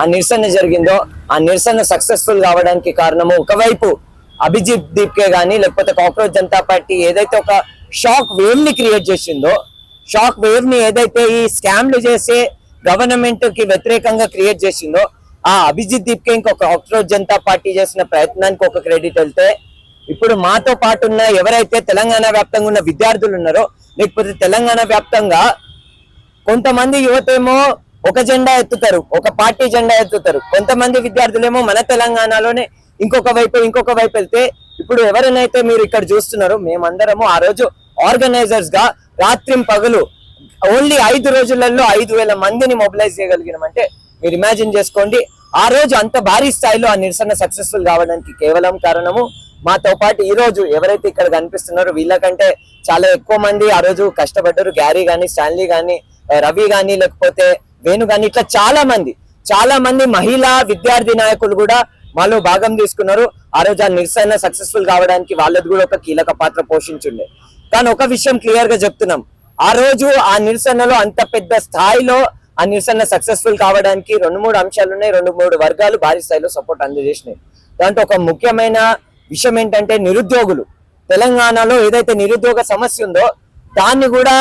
ఆ నిరసన జరిగిందో ఆ నిరసన సక్సెస్ఫుల్ కావడానికి కారణము ఒకవైపు అభిజిత్ దీప్కే గానీ లేకపోతే కాక్రోచ్ జనతా పార్టీ ఏదైతే ఒక షాక్ వేవ్ ని క్రియేట్ చేసిందో, షాక్ వేవ్ ని ఏదైతే ఈ స్కామ్లు చేసే గవర్నమెంట్ కి వ్యతిరేకంగా క్రియేట్ చేసిందో, ఆ అభిజిత్ దీప్కే ఇంకొక కాక్రోచ్ జనతా పార్టీ చేసిన ప్రయత్నానికి ఒక క్రెడిట్ వెళ్తే, ఇప్పుడు మాతో పాటు ఉన్న ఎవరైతే తెలంగాణ వ్యాప్తంగా ఉన్న విద్యార్థులు ఉన్నారో లేకపోతే తెలంగాణ వ్యాప్తంగా కొంతమంది యువతేమో ఒక జెండా ఎత్తుతారు, ఒక పార్టీ జెండా ఎత్తుతారు, కొంతమంది విద్యార్థులేమో మన తెలంగాణలోనే ఇంకొక వైపు వెళ్తే, ఇప్పుడు ఎవరినైతే మీరు ఇక్కడ చూస్తున్నారో మేమందరము ఆ రోజు ఆర్గనైజర్స్ గా రాత్రిం పగలు ఓన్లీ 5 రోజులలో 5,000 మందిని మొబిలైజ్ చేయగలిగినామంటే మీరు ఇమాజిన్ చేసుకోండి. ఆ రోజు అంత భారీ స్థాయిలో ఆ నిరసన సక్సెస్ఫుల్ కావడానికి కేవలం కారణము మాతో పాటు ఈ రోజు ఎవరైతే ఇక్కడ కనిపిస్తున్నారో వీళ్ళకంటే చాలా ఎక్కువ మంది ఆ రోజు కష్టపడ్డారు. గ్యారీ గానీ, స్టాన్లీ గానీ, రవి గానీ, లేకపోతే వేణు గానీ, ఇట్లా చాలా మంది మహిళా విద్యార్థి నాయకులు కూడా మాలో భాగం తీసుకున్నారు. ఆ రోజు ఆ నిరసన సక్సెస్ఫుల్ కావడానికి వాళ్ళది కూడా ఒక కీలక పాత్ర పోషించుండే. కానీ ఒక విషయం క్లియర్ గా చెప్తున్నాం, ఆ రోజు ఆ నిరసనలో అంత పెద్ద స్థాయిలో ఆ నిరసన సక్సెస్ఫుల్ కావడానికి 2-3 అంశాలు ఉన్నాయి. 2-3 వర్గాలు భారీ స్థాయిలో సపోర్ట్ అందజేసినాయి. దాంట్లో ఒక ముఖ్యమైన విషయం ఏంటంటే నిరుద్యోగులు. తెలంగాణలో ఏదైతే నిరుద్యోగ సమస్య ఉందో దాన్ని కూడా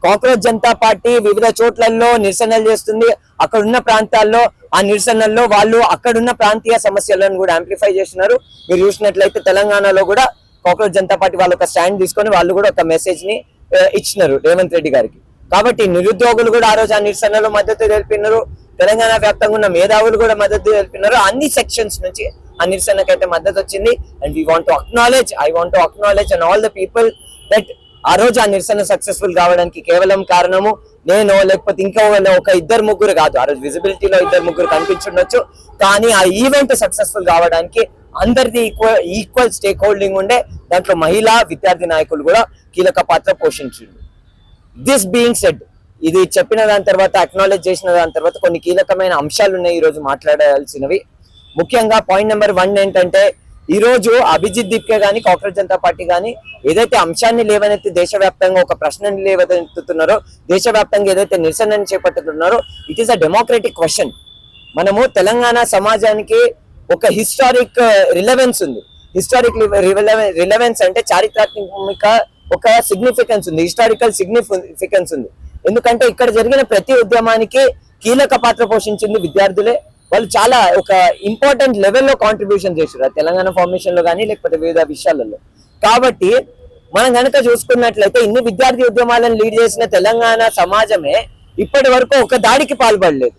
కాక్రోచ్ జనతా పార్టీ వివిధ చోట్లలో నిరసనలు చేస్తుంది. అక్కడ ఉన్న ప్రాంతాల్లో ఆ నిరసనల్లో వాళ్ళు అక్కడున్న ప్రాంతీయ సమస్యలను కూడా యాంప్లిఫై చేస్తున్నారు. మీరు చూసినట్లయితే తెలంగాణలో కూడా కాక్రోచ్ జనతా పార్టీ వాళ్ళు ఒక స్టాండ్ తీసుకొని వాళ్ళు కూడా ఒక మెసేజ్ ని ఇచ్చినారు రేవంత్ రెడ్డి గారికి. కాబట్టి నిరుద్యోగులు కూడా ఆ రోజు ఆ నిరసనలో మద్దతు తెలిపినారు. తెలంగాణ వ్యాప్తంగా ఉన్న మేధావులు కూడా మద్దతు తెలిపినారు. అన్ని సెక్షన్స్ నుంచి ఆ నిరసనకైతే మద్దతు వచ్చింది. And I want to acknowledge and all the people that ఆ రోజు ఆ నిరసన సక్సెస్ఫుల్ కావడానికి కేవలం కారణము నేను లేకపోతే ఇంకా ఒక 2-3 కాదు. ఆ రోజు విజిబిలిటీలో 2-3 కనిపించుండొచ్చు, కానీ ఆ ఈవెంట్ సక్సెస్ఫుల్ కావడానికి అందరిది ఈక్వల్ స్టేక్ హోల్డింగ్ ఉండే. దాంట్లో మహిళా విద్యార్థి నాయకులు కూడా కీలక పాత్ర పోషించింది. దిస్ బీయింగ్ సెడ్, ఇది చెప్పిన దాని తర్వాత, అక్నాలెడ్జ్ చేసిన దాని తర్వాత కొన్ని కీలకమైన అంశాలు ఉన్నాయి ఈ రోజు మాట్లాడాల్సినవి. ముఖ్యంగా పాయింట్ నెంబర్ 1 ఏంటంటే, ఈ రోజు అభిజిత్ దీప్కే గానీ, కాక్రోచ్ జనతా పార్టీ గానీ ఏదైతే అంశాన్ని లేవనెత్తి దేశవ్యాప్తంగా ఒక ప్రశ్నని లేవనెత్తుతున్నారో, దేశవ్యాప్తంగా ఏదైతే నిరసనని చేపట్టుతున్నారో, it is a democratic question. మనము తెలంగాణ సమాజానికి ఒక హిస్టారిక్ రిలవెన్స్ ఉంది. హిస్టారిక్ రిలవెన్స్ అంటే చారిత్రాత్మక ఒక సిగ్నిఫికెన్స్ ఉంది, హిస్టారికల్ సిగ్నిఫికెన్స్ ఉంది. ఎందుకంటే ఇక్కడ జరిగిన ప్రతి ఉద్యమానికి కీలక పాత్ర పోషించింది విద్యార్థులే. వాళ్ళు చాలా ఒక ఇంపార్టెంట్ లెవెల్లో కాంట్రిబ్యూషన్ చేశారు తెలంగాణ ఫార్మేషన్ లో కానీ లేకపోతే వివిధ విషయాలలో. కాబట్టి మనం కనుక చూసుకున్నట్లయితే ఇన్ని విద్యార్థి ఉద్యమాలను లీడ్ చేసిన తెలంగాణ సమాజమే ఇప్పటి వరకు ఒక దాడికి పాల్పడలేదు.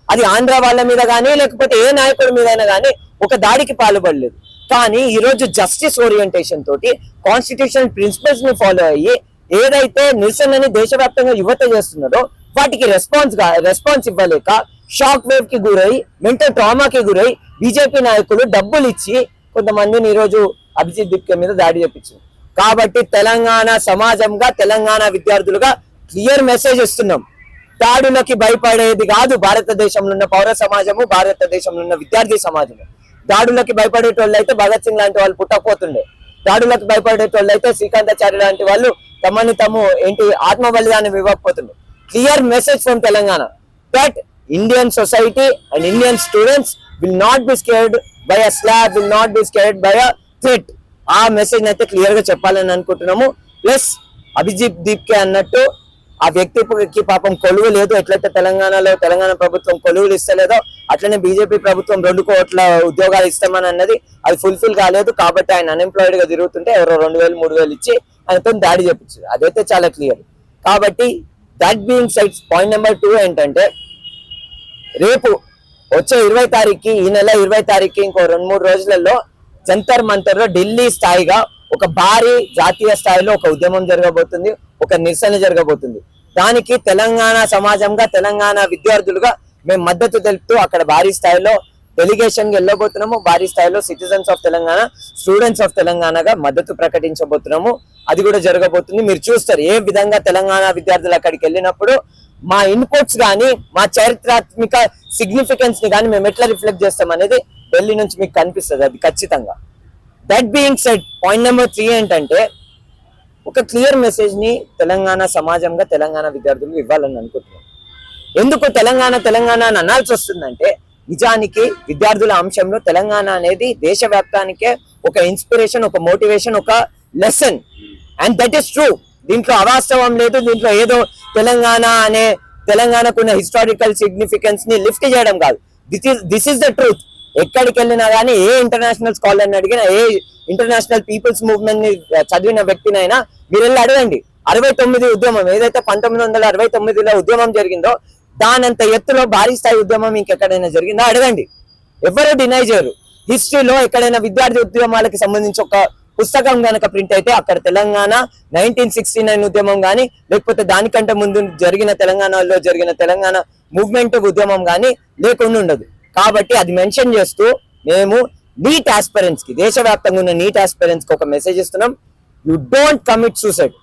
అది ఆంధ్ర వాళ్ళ మీద కానీ లేకపోతే ఏ నాయకుడి మీదైనా కానీ ఒక దాడికి పాల్పడలేదు. కానీ ఈ రోజు జస్టిస్ ఓరియంటేషన్ తోటి, కాన్స్టిట్యూషనల్ ప్రిన్సిపల్స్ ని ఫాలో అయ్యి ఏదైతే నిరసనని దేశవ్యాప్తంగా యువత చేస్తున్నదో వాటికి రెస్పాన్స్ ఇవ్వలేక షాక్ వేవ్ కి గురై, మెంటల్ ట్రామాకి గురై బీజేపీ నాయకులు డబ్బులు ఇచ్చి కొంతమందిని ఈ రోజు అభిజిత్ దీప్కే మీద దాడి చేపించారు. కాబట్టి తెలంగాణ సమాజంగా, తెలంగాణ విద్యార్థులుగా క్లియర్ మెసేజ్ ఇస్తున్నాం, దాడులకి భయపడేది కాదు భారతదేశంలో ఉన్న పౌర సమాజము, భారతదేశంలో ఉన్న విద్యార్థి సమాజము. దాడులకి భయపడేటోళ్ళు అయితే భగత్ సింగ్ లాంటి వాళ్ళు పుట్టకపోతుండే. దాడులకు భయపడేటోళ్ళు అయితే శ్రీకాంతాచార్య లాంటి వాళ్ళు తమను ఆత్మ బలిదానం ఇవ్వకపోతుండే. Clear message from Telangana that Indian society and Indian students will not be scared by a slap, will not be scared by a threat. ఆ మెసేజ్ అయితే క్లియర్ గా చెప్పాలని అనుకుంటున్నాము. ప్లస్ అభిజిత్ దీప్కే అన్నట్టు ఆ వ్యక్తికి పాపం కొలువు లేదు. ఎట్లయితే తెలంగాణలో తెలంగాణ ప్రభుత్వం కొలువులు ఇస్తలేదో అట్లనే బీజేపీ ప్రభుత్వం 2 కోట్ల ఉద్యోగాలు ఇస్తామని అన్నది అది ఫుల్ఫిల్ కాలేదు. కాబట్టి ఆయన అన్ఎంప్లాయిడ్ గా తిరుగుతుంటే ఎవరో 2,000-3,000 ఇచ్చి ఆయనతో దాడి చేపించారు. అదైతే చాలా క్లియర్. కాబట్టి that being side, point number 2 ఏంటంటే, రేపు వచ్చే 20 తారీఖుకి, ఈ నెల 20 తారీఖుకి ఇంకో 2-3 రోజులలో జంతర్ మంతర్ లో ఢిల్లీ స్థాయిగా ఒక భారీ జాతీయ స్థాయిలో ఒక ఉద్యమం జరగబోతుంది, ఒక నిరసన జరగబోతుంది. దానికి తెలంగాణ సమాజంగా, తెలంగాణ విద్యార్థులుగా మేము మద్దతు తెలుపుతూ అక్కడ భారీ స్థాయిలో డెలిగేషన్ కి వెళ్ళబోతున్నాము. భారీ స్థాయిలో citizens of Telangana, students of తెలంగాణగా మద్దతు ప్రకటించబోతున్నాము. అది కూడా జరగబోతుంది. మీరు చూస్తారు ఏ విధంగా తెలంగాణ విద్యార్థులు అక్కడికి వెళ్ళినప్పుడు మా ఇన్పుట్స్ కానీ, మా చారిత్రాత్మక సిగ్నిఫికెన్స్ ని కానీ మేము ఎట్లా రిఫ్లెక్ట్ చేస్తాం అనేది ఢిల్లీ నుంచి మీకు కనిపిస్తుంది, అది ఖచ్చితంగా. That being said, point number 3 ఏంటంటే, ఒక క్లియర్ మెసేజ్ ని తెలంగాణ సమాజంగా, తెలంగాణ విద్యార్థులు ఇవ్వాలని అనుకుంటున్నాం. ఎందుకు తెలంగాణ అని అనాల్సి వస్తుందంటే, నిజానికి విద్యార్థుల అంశంలో తెలంగాణ అనేది దేశవ్యాప్తానికే ఒక ఇన్స్పిరేషన్, ఒక మోటివేషన్, ఒక lesson. And that is true. దీంట్లో అవాస్తవం లేదు. దీంట్లో ఏదో తెలంగాణకున్న హిస్టారికల్ సిగ్నిఫికెన్స్ ని లిఫ్ట్ చేయడం కాదు. This is the truth. ఎక్కడికి వెళ్ళినా కానీ ఏ ఇంటర్నేషనల్ స్కాలర్ని అడిగినా, ఏ ఇంటర్నేషనల్ పీపుల్స్ మూవ్మెంట్ ని చదివిన వ్యక్తినైనా మీరు వెళ్ళి అడగండి. 69 ఉద్యమం ఏదైతే 1969లో ఉద్యమం జరిగిందో దానంత ఎత్తులో భారీ స్థాయి ఉద్యమం ఇంకెక్కడైనా జరిగిందో అడగండి. ఎవరో డినై చేయరు. హిస్టరీలో ఎక్కడైనా విద్యార్థి ఉద్యమాలకు సంబంధించి ఒక పుస్తకం కనుక ప్రింట్ అయితే అక్కడ తెలంగాణ 1969 ఉద్యమం కానీ, లేకపోతే దానికంటే ముందు జరిగిన తెలంగాణలో జరిగిన తెలంగాణ మూవ్మెంట్ ఉద్యమం కానీ లేకుండా ఉండదు. కాబట్టి అది మెన్షన్ చేస్తూ మేము నీట్ ఆస్పిరెంట్స్ కి, దేశవ్యాప్తంగా ఉన్న నీట్ ఆస్పిరెంట్స్ కి ఒక మెసేజ్ ఇస్తున్నాం. You don't commit suicide.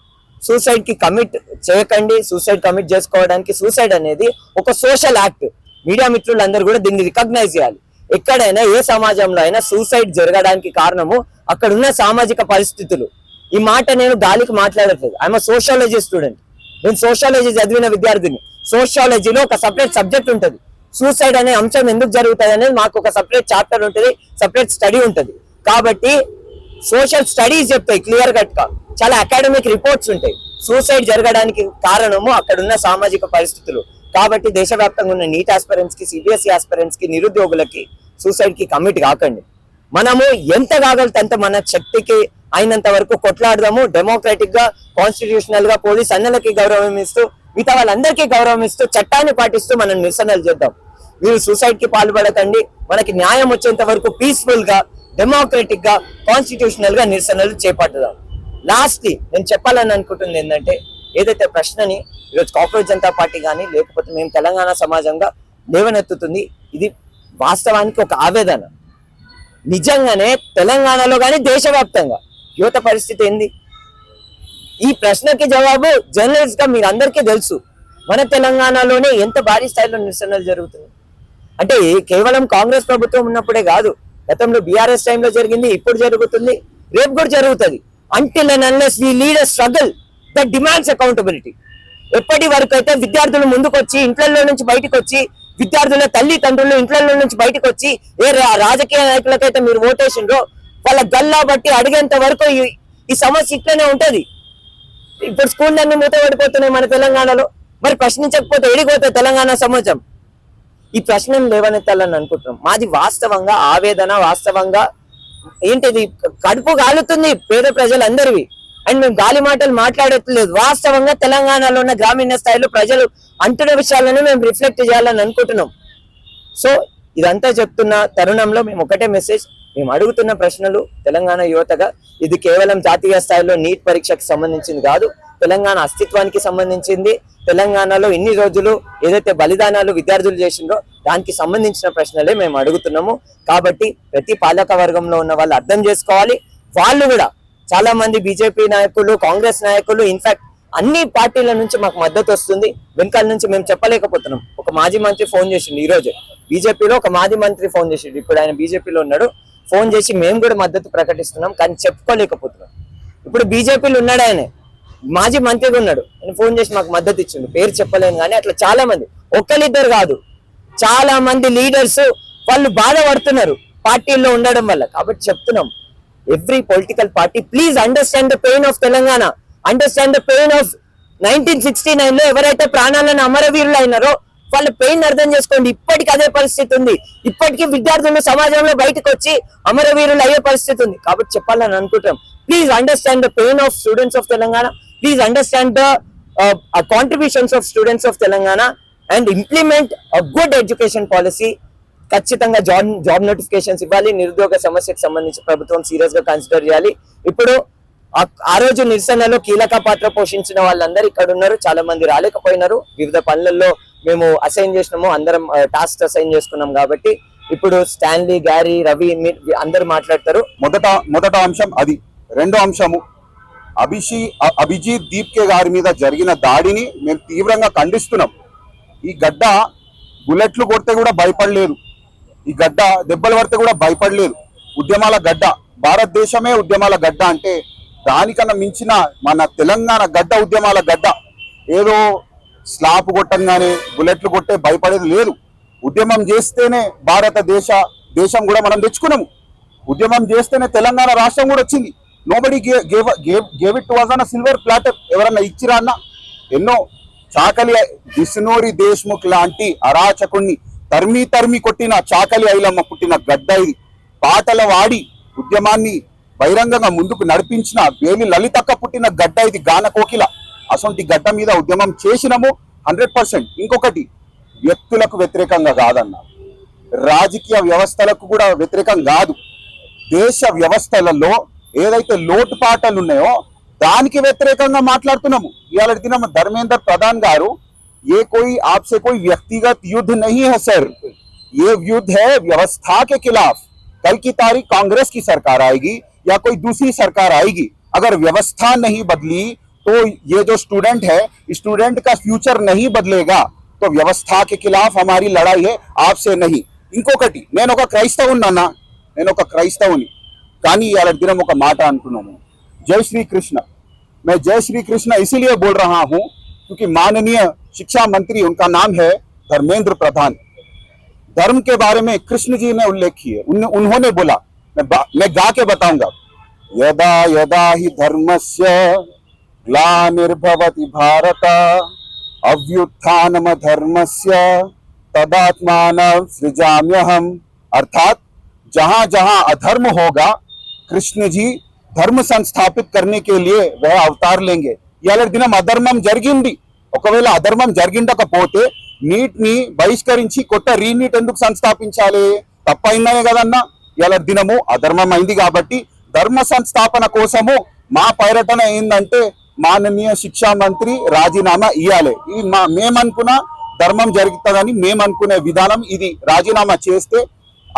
Suicide కి కమిట్ చేయకండి. సూసైడ్ కమిట్ చేసుకోవడానికి, సూసైడ్ అనేది ఒక సోషల్ యాక్ట్. మీడియా మిత్రులందరూ కూడా దీన్ని రికగ్నైజ్ చేయాలి. ఎక్కడైనా ఏ సమాజంలో అయినా సూసైడ్ జరగడానికి కారణము అక్కడ ఉన్న సామాజిక పరిస్థితులు. ఈ మాట నేను గాలికి మాట్లాడట్లేదు. I'm sociology student. నేను సోషాలజీ చదివిన విద్యార్థిని. సోషాలజీలో ఒక సపరేట్ సబ్జెక్ట్ ఉంటుంది. సూసైడ్ అనే అంశం ఎందుకు జరుగుతుంది అనేది మాకు ఒక సపరేట్ చాప్టర్ ఉంటుంది, సపరేట్ స్టడీ ఉంటుంది. కాబట్టి సోషల్ స్టడీస్ చెప్తాయి క్లియర్ కట్ గా, చాలా అకాడమిక్ రిపోర్ట్స్ ఉంటాయి. సూసైడ్ జరగడానికి కారణము అక్కడున్న సామాజిక పరిస్థితులు. కాబట్టి దేశవ్యాప్తంగా ఉన్న నీట్ ఆస్పిరెంట్స్ కి, సిబిఎస్ఈ ఆస్పిరెంట్స్ కి, నిరుద్యోగులకి సూసైడ్ కి కమిట్ కాకండి. మనము ఎంత కాగలితే అంత మన శక్తికి అయినంత వరకు కొట్లాడదాము. డెమోక్రాటిక్ గా, కాన్స్టిట్యూషనల్ గా పోలీస్ అన్నలకి గౌరవం ఇస్తూ, మిగతా వాళ్ళందరికీ గౌరవం ఇస్తూ, చట్టాన్ని పాటిస్తూ మనం నిరసనలు చేద్దాం. మీరు సూసైడ్ కి పాల్పడకండి. మనకి న్యాయం వచ్చేంత వరకు పీస్ఫుల్ గా, డెమోక్రటిక్ గా, కాన్స్టిట్యూషనల్ గా నిరసనలు చేపట్టుదాం. లాస్ట్ నేను చెప్పాలని అనుకుంటుంది ఏంటంటే, ఏదైతే ప్రశ్నని ఈరోజు కాక్రోచ్ జనతా పార్టీ కానీ, లేకపోతే మేము తెలంగాణ సమాజంగా లేవనెత్తుతుంది, ఇది వాస్తవానికి ఒక ఆవేదన. నిజంగానే తెలంగాణలో కానీ దేశవ్యాప్తంగా యువత పరిస్థితి ఏంది? ఈ ప్రశ్నకి జవాబు జర్నలిస్ట్ గా మీరు అందరికీ తెలుసు. మన తెలంగాణలోనే ఎంత భారీ స్థాయిలో నిరసనలు జరుగుతుంది అంటే కేవలం కాంగ్రెస్ ప్రభుత్వం ఉన్నప్పుడే కాదు, గతంలో బీఆర్ఎస్ టైంలో జరిగింది, ఇప్పుడు జరుగుతుంది, రేపు కూడా జరుగుతుంది. Until and unless we lead a struggle that demands accountability. ఎప్పటి వరకు అయితే విద్యార్థులు ముందుకు వచ్చి, ఇంట్లలో నుంచి బయటకు వచ్చి, విద్యార్థుల తల్లిదండ్రులు ఇంట్లలో నుంచి బయటకు వచ్చి, ఏ రాజకీయ నాయకులకైతే మీరు ఓటేసిండ్రో వాళ్ళ గల్లా బట్టి అడిగేంత వరకు ఈ సమస్య ఇట్లనే ఉంటది. ఇప్పుడు స్కూల్ అన్ని మూతపడిపోతున్నాయి మన తెలంగాణలో. మరి ప్రశ్నించకపోతే ఎడిపోతాయి తెలంగాణ సమాజం. ఈ ప్రశ్నను లేవనెత్తాలని అనుకుంటున్నాం. మాది వాస్తవంగా ఆవేదన, వాస్తవంగా ఏంటిది కడుపు కాలుతుంది పేద ప్రజలందరివి. అండ్ మేము గాలి మాటలు మాట్లాడట్లేదు. వాస్తవంగా తెలంగాణలో ఉన్న గ్రామీణ స్థాయిలో ప్రజలు అంటున్న విషయాలను మేము రిఫ్లెక్ట్ చేయాలని అనుకుంటున్నాం. సో ఇదంతా చెప్తున్న తరుణంలో మేము ఒకటే మెసేజ్, మేము అడుగుతున్న ప్రశ్నలు తెలంగాణ యువతగా ఇది కేవలం జాతీయ స్థాయిలో నీట్ పరీక్షకు సంబంధించింది కాదు, తెలంగాణ అస్తిత్వానికి సంబంధించింది. తెలంగాణలో ఇన్ని రోజులు ఏదైతే బలిదానాలు విద్యార్థులు చేసిండ్రో దానికి సంబంధించిన ప్రశ్నలే మేము అడుగుతున్నాము. కాబట్టి ప్రతి పాలక వర్గంలో ఉన్న వాళ్ళు అర్థం చేసుకోవాలి. వాళ్ళు కూడా చాలా మంది బీజేపీ నాయకులు, కాంగ్రెస్ నాయకులు, ఇన్ఫాక్ట్ అన్ని పార్టీల నుంచి మాకు మద్దతు వస్తుంది. వెనకాల నుంచి మేము చెప్పలేకపోతున్నాం. ఒక మాజీ మంత్రి ఫోన్ చేసిండు ఈ రోజు, బీజేపీలో ఒక మాజీ మంత్రి ఫోన్ చేసిండు, ఇప్పుడు ఆయన బీజేపీలో ఉన్నాడు. ఫోన్ చేసి మేము కూడా మద్దతు ప్రకటిస్తున్నాం కానీ చెప్పుకోలేకపోతున్నాం. ఇప్పుడు బీజేపీలో ఉన్నాడు, ఆయన మాజీ మంత్రిగా ఉన్నాడు, ఆయన ఫోన్ చేసి మాకు మద్దతు ఇచ్చిండు. పేరు చెప్పలేను కానీ అట్లా చాలా మంది, ఒక్కరిద్దరు కాదు, చాలా మంది లీడర్స్ వాళ్ళు బాధపడుతున్నారు పార్టీల్లో ఉండడం వల్ల. కాబట్టి చెప్తున్నాం, every political party please understand the pain of Telangana, understand the pain of 1969 లో ఎవరైతే ప్రాణాలను అమరవీరులు అయినారో వాళ్ళ పెయిన్ అర్థం చేసుకోండి. ఇప్పటికి అదే పరిస్థితి ఉంది. ఇప్పటికీ విద్యార్థులు సమాజంలో బయటకు వచ్చి అమరవీరులు అయ్యే పరిస్థితి ఉంది. కాబట్టి చెప్పాలని అనుకుంటాం, please understand the pain of students of Telangana, please understand the contributions of students of Telangana and implement a good education policy. ఖచ్చితంగా జాబ్ నోటిఫికేషన్స్ ఇవ్వాలి. నిరుద్యోగ సమస్యకు సంబంధించి ప్రభుత్వం సీరియస్ గా కన్సిడర్ చేయాలి. ఇప్పుడు ఆ రోజు నిరసనలో కీలక పాత్ర పోషించిన వాళ్ళందరూ ఇక్కడ ఉన్నారు. చాలా మంది రాలేకపోయినారు, వివిధ పనులలో మేము అసైన్ చేసినాము, అందరం టాస్క్ అసైన్ చేసుకున్నాం. కాబట్టి ఇప్పుడు స్టాన్లీ, గ్యారీ, రవి అందరు మాట్లాడతారు. మొదట అంశం అది. రెండో అంశము అభిజిత్ దీప్కే గారి మీద జరిగిన దాడిని మేము తీవ్రంగా ఖండిస్తున్నాం. ఈ గడ్డ బుల్లెట్లు కొడితే కూడా భయపడలేదు, ఈ గడ్డ దెబ్బలు పడితే కూడా భయపడలేదు. ఉద్యమాల గడ్డ, భారతదేశమే ఉద్యమాల గడ్డ అంటే దానికన్నా మించిన మన తెలంగాణ గడ్డ ఉద్యమాల గడ్డ. ఏదో స్లాప్ కొట్టంగానే బుల్లెట్లు కొట్టే భయపడేది లేదు. ఉద్యమం చేస్తేనే దేశం కూడా మనం తెచ్చుకున్నాము. ఉద్యమం చేస్తేనే తెలంగాణ రాష్ట్రం కూడా వచ్చింది. Nobody gave it was on silver platter. ఎవరన్నా ఇచ్చిరా అన్న? ఎన్నో చాకలి బిస్నోరి దేశ్ముఖ్ లాంటి అరాచకుణ్ణి తరిమి కొట్టిన చాకలి ఐలమ్మ పుట్టిన గడ్డ ఇది. పాటల వాడి ఉద్యమాన్ని బహిరంగంగా ముందుకు నడిపించిన వేలి లలితక్క పుట్టిన గడ్డ ఇది, గాన కోకిల. అసొంటి గడ్డ మీద ఉద్యమం చేసినాము 100%. ఇంకొకటి, వ్యక్తులకు వ్యతిరేకంగా కాదన్న, రాజకీయ వ్యవస్థలకు కూడా వ్యతిరేకం కాదు. దేశ వ్యవస్థలలో ఏదైతే లోటుపాటలు ఉన్నాయో దానికి వ్యతిరేకంగా మాట్లాడుతున్నాము. ఇవాళ దినం ధర్మేంద్ర ప్రధాన్ గారు ये कोई आपसे कोई व्यक्तिगत युद्ध नहीं है सर, ये युद्ध है व्यवस्था के खिलाफ. कल की तारीख कांग्रेस की सरकार आएगी या कोई दूसरी सरकार आएगी, अगर व्यवस्था नहीं बदली तो ये जो स्टूडेंट है, स्टूडेंट का फ्यूचर नहीं बदलेगा. तो व्यवस्था के खिलाफ हमारी लड़ाई है, आपसे नहीं. ఇంకొకటి, నేను ఒక క్రైస్తవుని కానీ ఇవాళ దినం ఒక మాట అంటున్నాము, జై శ్రీకృష్ణ. मैं जय श्री कृष्ण इसीलिए बोल रहा हूं क्योंकि माननीय शिक्षा मंत्री, उनका नाम है धर्मेंद्र प्रधान, धर्म के बारे में कृष्ण जी ने उल्लेख किए. उन्होंने बोला, मैं गा के बताऊंगा, यदा यदा ही धर्मस्य ग्लानिर्भवति भारत अभ्युत्थानम धर्मस्य तदात्मानं सृजाम्यहम. अर्थात जहां जहां अधर्म होगा कृष्ण जी धर्म संस्थापित करने के लिए वह अवतार लेंगे. ఇవాళ దినం అధర్మం జరిగింది. ఒకవేళ అధర్మం జరిగిండకపోతే నీట్ ని బహిష్కరించి కొత్త రీనీట్ ఎందుకు సంస్థాపించాలి? తప్పైందనే కదన్నా. ఇవాళ దినము అధర్మం అయింది కాబట్టి ధర్మ సంస్థాపన కోసము మా పైరటన ఏంటంటే మాననీయ శిక్షా మంత్రి రాజీనామా ఇవ్వాలి. ఈ మేమనుకున్న ధర్మం జరుగుతుందని మేమనుకునే విధానం ఇది. రాజీనామా చేస్తే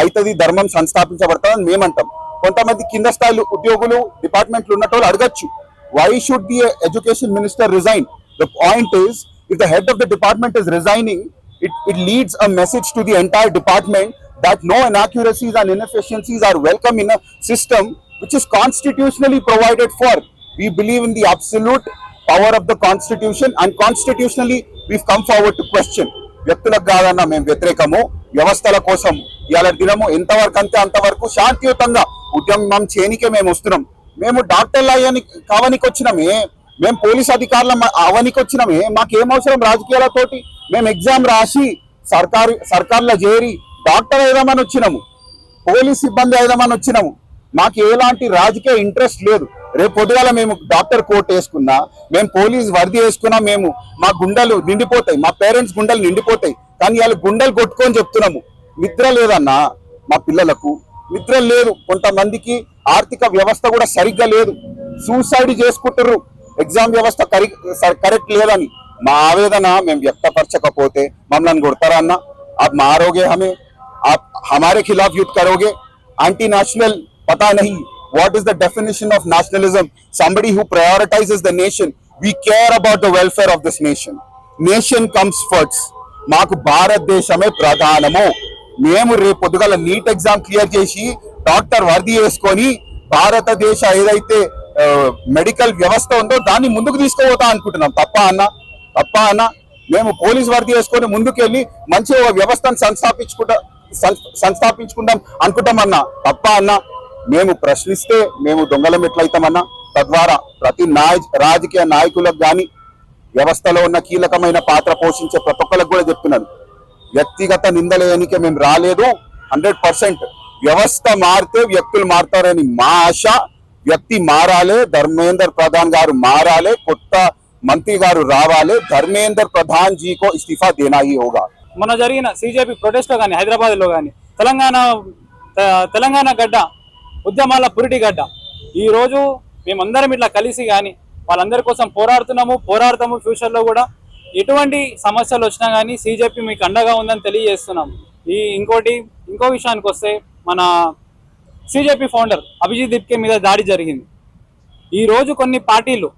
అవుతుంది, ధర్మం సంస్థాపించబడుతుందని మేమంటాం. కొంతమంది కింద స్థాయి ఉద్యోగులు డిపార్ట్మెంట్లు ఉన్నట్టు అడగచ్చు, why should the education minister resign? The point is, if the head of the department is resigning, it leads a message to the entire department that no inaccuracies and inefficiencies are welcome in a system which is constitutionally provided for. We believe in the absolute power of the constitution, and constitutionally we've come forward to question. వ్యక్తులకు కాదన్నా మేము వ్యతిరేకము, వ్యవస్థల కోసం. ఇవాళ దినము ఎంతవరకు అంతే అంతవరకు శాంతియుతంగా ఉద్యమం చేయనికే మేము వస్తున్నాం. మేము డాక్టర్లు కావనికి వచ్చినామే, మేము పోలీస్ అధికారుల అవనికి వచ్చినామే. మాకేం అవసరం రాజకీయాలతోటి? మేము ఎగ్జామ్ రాసి సర్కార్లో చేరి డాక్టర్ అయిదామని వచ్చినాము, పోలీస్ సిబ్బంది అయిదామని వచ్చినాము. మాకు ఎలాంటి రాజకీయ ఇంట్రెస్ట్ లేదు. రేపు పొద్దుగాల మేము డాక్టర్ కోట్ వేసుకున్నా, మేము పోలీస్ వర్ది వేసుకున్నా, మా గుండెలు నిండిపోతాయి, మా పేరెంట్స్ గుండెలు నిండిపోతాయి. కానీ వాళ్ళు గుండెలు కొట్టుకొని చెప్తున్నాము, నిద్ర లేదన్నా, మా పిల్లలకు నిద్ర లేదు. కొంతమందికి ఆర్థిక వ్యవస్థ కూడా సరిగ్గా లేదు, సూసైడ్ చేసుకుంటారు, ఎగ్జామ్ వ్యవస్థ కరెక్ట్ లేదని. మా ఆవేదన మేము వ్యక్తపరచకపోతే మమ్మల్ని కొడతారా అన్న? आप मारोगे हमें, आप हमारे खिलाफ युद्ध करोगे. एंटी नेशनल पता नहीं, what is the definition of nationalism? Somebody who prioritizes the nation. We care about the welfare of this nation. Nation comes first. మాకు భారతదేశమే ప్రధానము. మేము రేపు పొద్దుగల నీట్ ఎగ్జామ్ క్లియర్ చేసి డాక్టర్ వర్ది వేసుకొని భారతదేశ ఏదైతే మెడికల్ వ్యవస్థ ఉందో దాన్ని ముందుకు తీసుకుపోతా అనుకుంటున్నాం. తప్ప అన్న మేము పోలీస్ వర్ది వేసుకొని ముందుకెళ్ళి మంచి వ్యవస్థను సంస్థాపించుకుందాం అనుకుంటామన్నా. తప్ప అన్న, మేము ప్రశ్నిస్తే మేము దొంగలం ఎట్లయితామన్నా? తద్వారా ప్రతి రాజకీయ నాయకులకు కానీ వ్యవస్థలో ఉన్న కీలకమైన పాత్ర పోషించే ప్రతి ఒక్కరికి కూడా చెప్తున్నాను, వ్యక్తిగత నిందలేనికే మేము రాలేదు. 100% వ్యవస్థ మారితే వ్యక్తులు మారుతారని మా ఆశ. వ్యక్తి మారాలి, ధర్మేంద్ర ప్రధాన్ గారు మారాలి, కొత్త మంత్రి గారు రావాలి. ధర్మేంద్ర ప్రధాన్ జీకో ఇస్తిఫా దేనా హీ హోగా. మన జరిగిన సిజేపీ ప్రొటెస్ట్ లో కానీ హైదరాబాద్ లో కానీ తెలంగాణ గడ్డ ఉద్యమాల పురిటి గడ్డ. ఈ రోజు మేమందరం ఇట్లా కలిసి కానీ వాళ్ళందరి కోసం పోరాడతాము. ఫ్యూచర్లో కూడా ఎటువంటి సమస్యలు వచ్చినా కానీ సిజేపీ మీకు అండగా ఉందని తెలియజేస్తున్నాం. ఇంకో విషయానికి వస్తే, మన సిజేపీ ఫౌండర్ అభిజిత్ దీప్కే మీద దాడి జరిగింది. ఈరోజు కొన్ని పార్టీలు,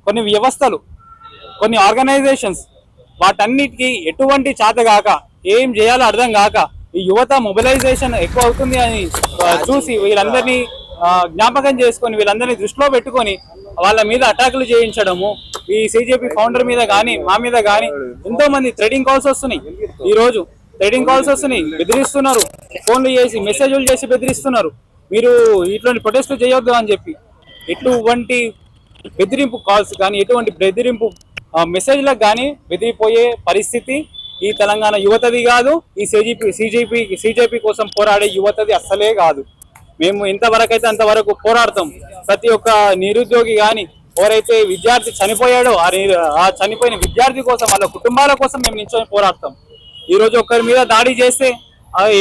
కొన్ని వ్యవస్థలు, కొన్ని ఆర్గనైజేషన్స్ వాటన్నిటికీ ఎటువంటి చేతగాక, ఏం చేయాలో అర్థం కాక ఈ యువత మొబిలైజేషన్ ఎక్కువ అవుతుంది అని చూసి వీళ్ళందరినీ జ్ఞాపకం చేసుకొని వీళ్ళందరినీ దృష్టిలో పెట్టుకొని వాళ్ళ మీద అటాకులు చేయించడము. ఈ సిజేపీ ఫౌండర్ మీద కానీ మా మీద కానీ ఎంతో మంది థ్రెడింగ్ కాల్స్ వస్తున్నాయి. ఈరోజు ట్రేడింగ్ కాల్స్ వస్తున్నాయి, బెదిరిస్తున్నారు, ఫోన్లు చేసి మెసేజ్లు చేసి బెదిరిస్తున్నారు, మీరు ఇట్లాంటి ప్రొటెస్ట్లు చేయొద్దు అని చెప్పి. ఎటువంటి బెదిరింపు కాల్స్ కానీ ఎటువంటి బెదిరింపు మెసేజ్లకు కానీ బెదిరిపోయే పరిస్థితి ఈ తెలంగాణ యువతది కాదు, ఈ సిజేపీ కోసం పోరాడే యువతది అస్సలే కాదు. మేము ఎంతవరకు అయితే అంతవరకు పోరాడతాం. ప్రతి ఒక్క నిరుద్యోగి కానీ ఎవరైతే విద్యార్థి చనిపోయాడో ఆ చనిపోయిన విద్యార్థి కోసం వాళ్ళ కుటుంబాల కోసం మేము నిల్చొని పోరాడతాం. ఈ రోజు ఒకరి మీద దాడి చేస్తే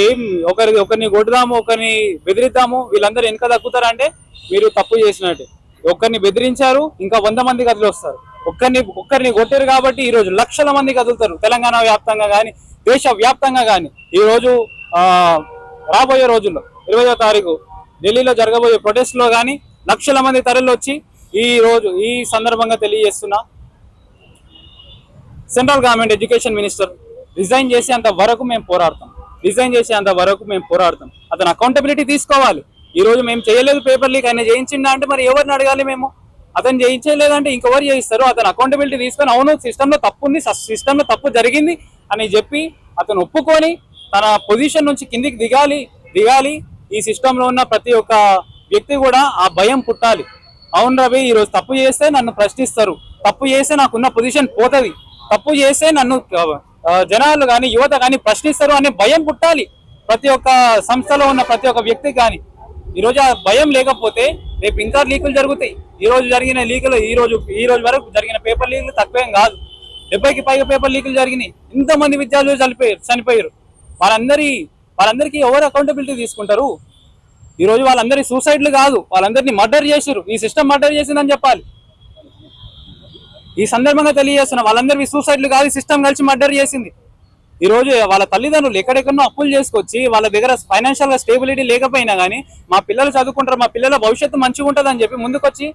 ఏం ఒకరిని కొట్టుదాము, ఒకరిని బెదిరిద్దాము, వీళ్ళందరూ వెనక దక్కుతారంటే మీరు తప్పు చేసినట్టే. ఒకరిని బెదిరించారు, ఇంకా 100 మంది కదిలి వస్తారు. ఒక్కరిని కొట్టారు కాబట్టి ఈ రోజు లక్షల మంది కదులుతారు తెలంగాణ వ్యాప్తంగా కానీ దేశ వ్యాప్తంగా కానీ. ఈ రోజు రాబోయే రోజుల్లో 20వ తారీఖు ఢిల్లీలో జరగబోయే ప్రొటెస్ట్ లో కానీ లక్షల మంది తరలి వచ్చి ఈ సందర్భంగా తెలియజేస్తున్నా, central government education minister resign చేసేంత వరకు మేము పోరాడతాం. అతను అకౌంటబిలిటీ తీసుకోవాలి. ఈ రోజు మేము చేయలేదు పేపర్ లీక్, ఆయన చేయించిండా అంటే మరి ఎవరిని అడగాలి మేము? అతను చేయించలేదంటే ఇంకెవరు చేయిస్తారు? అతను అకౌంటబిలిటీ తీసుకొని అవును సిస్టంలో తప్పు ఉంది, సిస్టంలో తప్పు జరిగింది అని చెప్పి అతను ఒప్పుకొని తన పొజిషన్ నుంచి కిందికి దిగాలి. ఈ సిస్టంలో ఉన్న ప్రతి ఒక్క వ్యక్తి కూడా ఆ భయం పుట్టాలి. అవును రవి, ఈ రోజు తప్పు చేస్తే నన్ను ప్రశ్నిస్తారు, తప్పు చేస్తే నాకున్న పొజిషన్ పోతుంది, తప్పు చేస్తే నన్ను జనాలు కానీ యువత కానీ ప్రశ్నిస్తారు అనే భయం పుట్టాలి ప్రతి ఒక్క సంస్థలో ఉన్న ప్రతి ఒక్క వ్యక్తికి. కానీ ఈరోజు ఆ భయం లేకపోతే రేపు ఇంకా లీకులు జరుగుతాయి. ఈ రోజు జరిగిన లీకులు ఈ రోజు వరకు జరిగిన పేపర్ లీకులు తక్కువేం కాదు. 70కి పైగా పేపర్ లీకులు జరిగినాయి. ఇంతమంది విద్యార్థులు చనిపోయారు. వాళ్ళందరికీ ఎవరు అకౌంటబిలిటీ తీసుకుంటారు? ఈ రోజు వాళ్ళందరి సూసైడ్లు కాదు, వాళ్ళందరినీ మర్డర్ చేసారు. ఈ సిస్టమ్ మర్డర్ చేసిందని చెప్పాలి. ఈ సందర్భంగా తెలియజేస్తున్నా, వాళ్ళందరికీ సూసైడ్లు కాదు, సిస్టమ్ కలిసి మర్డర్ చేసింది. ఈ రోజు వాళ్ళ తల్లిదండ్రులు ఎక్కడెక్కడో అప్పులు చేసుకొచ్చి వాళ్ళ దగ్గర ఫైనాన్షియల్ గా స్టేబిలిటీ లేకపోయినా కానీ మా పిల్లలు చదువుకుంటారు, మా పిల్లల భవిష్యత్తు మంచిగా ఉంటుంది అని చెప్పి ముందుకొచ్చి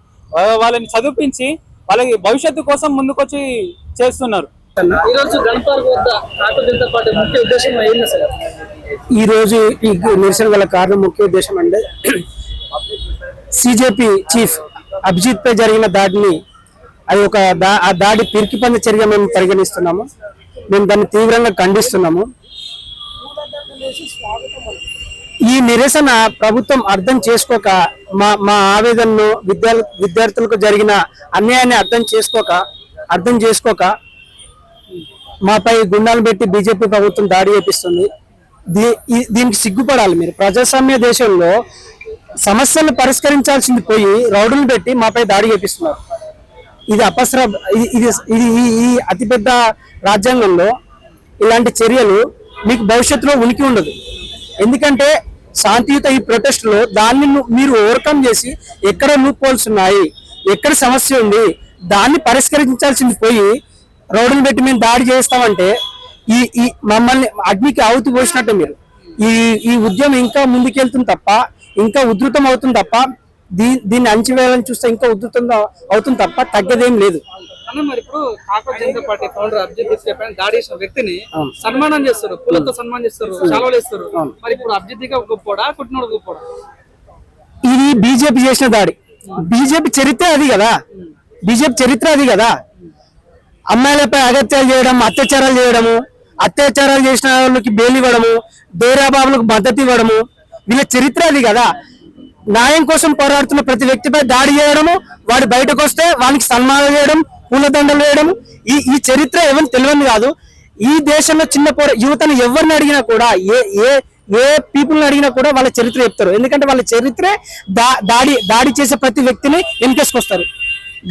వాళ్ళని చదివించి వాళ్ళకి భవిష్యత్తు కోసం ముందుకొచ్చి చేస్తున్నారు. ఈ రోజు గణపార్క్ వద్ద భారతీయ జనతా పార్టీ ముఖ్య ఉద్దేశం ఏంటి సార్? ఈ రోజు ఈ నిరసన గల కారణం ముఖ్య ఉద్దేశం అంటే సిజేపీ చీఫ్ అభిజిత్ పై జరిగిన దాడిని అది ఆ దాడి పిరికి పంద చర్యగా మేము పరిగణిస్తున్నాము. మేము దాన్ని తీవ్రంగా ఖండిస్తున్నాము. ఈ నిరసన ప్రభుత్వం అర్థం చేసుకోక మా ఆవేదనను విద్యార్థులకు జరిగిన అన్యాయాన్ని అర్థం చేసుకోక మాపై గుండాలు పెట్టి బీజేపీ ప్రభుత్వం దాడి చేపిస్తుంది. దీనికి సిగ్గుపడాలి మీరు. ప్రజాస్వామ్య దేశంలో సమస్యలను పరిష్కరించాల్సింది పోయి రౌడీలు పెట్టి మాపై దాడి చేపిస్తున్నారు. ఇది ఈ అతిపెద్ద రాజ్యాంగంలో ఇలాంటి చర్యలు మీకు భవిష్యత్తులో ఉనికి ఉండదు. ఎందుకంటే శాంతియుత ఈ ప్రొటెస్ట్ లో దాన్ని మీరు ఓవర్కమ్ చేసి ఎక్కడ లూప్ హోల్స్ ఉన్నాయి, ఎక్కడ సమస్య ఉంది దాన్ని పరిష్కరించాల్సింది పోయి రౌడీని పెట్టి మేము దాడి చేస్తామంటే ఈ మమ్మల్ని అగ్నికి ఆవుతి పోసినట్టు మీరు. ఈ ఉద్యమం ఇంకా ముందుకెళ్తుంది తప్ప, ఇంకా ఉధృతం అవుతుంది తప్ప, దీన్ని అంచివేయాలని చూస్తే ఇంకా ఉధృతం అవుతుంది తప్ప తగ్గదేం లేదు. అన్న మరి ఇప్పుడు కాంగ్రెస్ జనతా పార్టీ ఫౌండర్ అభిజిత్ దాడి చేసిన వ్యక్తిని సన్మానం చేస్తారు, పూలతో సన్మానం చేస్తారు, సెలవులు వేస్తారు. మరి ఇప్పుడు అభిజిత్ గొప్పోడా కుట్టినోడు గొప్పోడా? ఇది బీజేపీ చేసిన దాడి. బీజేపీ చరిత్ర అది కదా. అమ్మాయిలపై అగత్యాలు చేయడం, అత్యాచారాలు చేసిన వాళ్ళకి బెయిల్ ఇవ్వడము, డేరాబాబులకు మద్దతు ఇవ్వడము, వీళ్ళ చరిత్ర అది కదా. న్యాయం కోసం పోరాడుతున్న ప్రతి వ్యక్తిపై దాడి చేయడము, వాడు బయటకు వస్తే వానికి సన్మానం చేయడం, పూలదండలు వేయడం, ఈ చరిత్ర ఎవరిని తెలియని కాదు. ఈ దేశంలో చిన్న యువతను ఎవరిని అడిగినా కూడా, ఏ పీపుల్ని అడిగినా కూడా వాళ్ళ చరిత్ర చెప్తారు. ఎందుకంటే వాళ్ళ చరిత్రే దాడి చేసే ప్రతి వ్యక్తిని వెనకేసుకొస్తారు.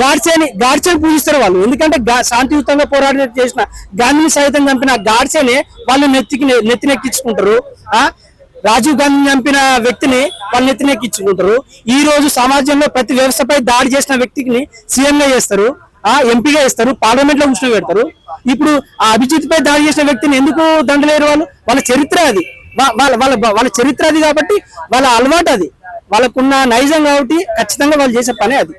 గాడ్సేని పూజిస్తారు వాళ్ళు. ఎందుకంటే శాంతియుతంగా పోరాటం చేసిన గాంధీని సైతం చంపిన గాడ్సేనే వాళ్ళు నెత్తినెక్కించుకుంటారు. రాజీవ్ గాంధీ చంపిన వ్యక్తిని వాళ్ళు నెత్తినెక్కించుకుంటారు. ఈ రోజు సమాజంలో ప్రతి వ్యవస్థపై దాడి చేసిన వ్యక్తిని సీఎంగా చేస్తారు, ఎంపీగా చేస్తారు, పార్లమెంట్ లో కూర్చొని పెడతారు. ఇప్పుడు ఆ అభిజిత్ పై దాడి చేసిన వ్యక్తిని ఎందుకు దండలేరు? వాళ్ళ చరిత్ర అది, వాళ్ళ చరిత్ర అది కాబట్టి వాళ్ళ అలవాటు అది, వాళ్ళకున్న నైజం కాబట్టి ఖచ్చితంగా వాళ్ళు చేసే పనే అది.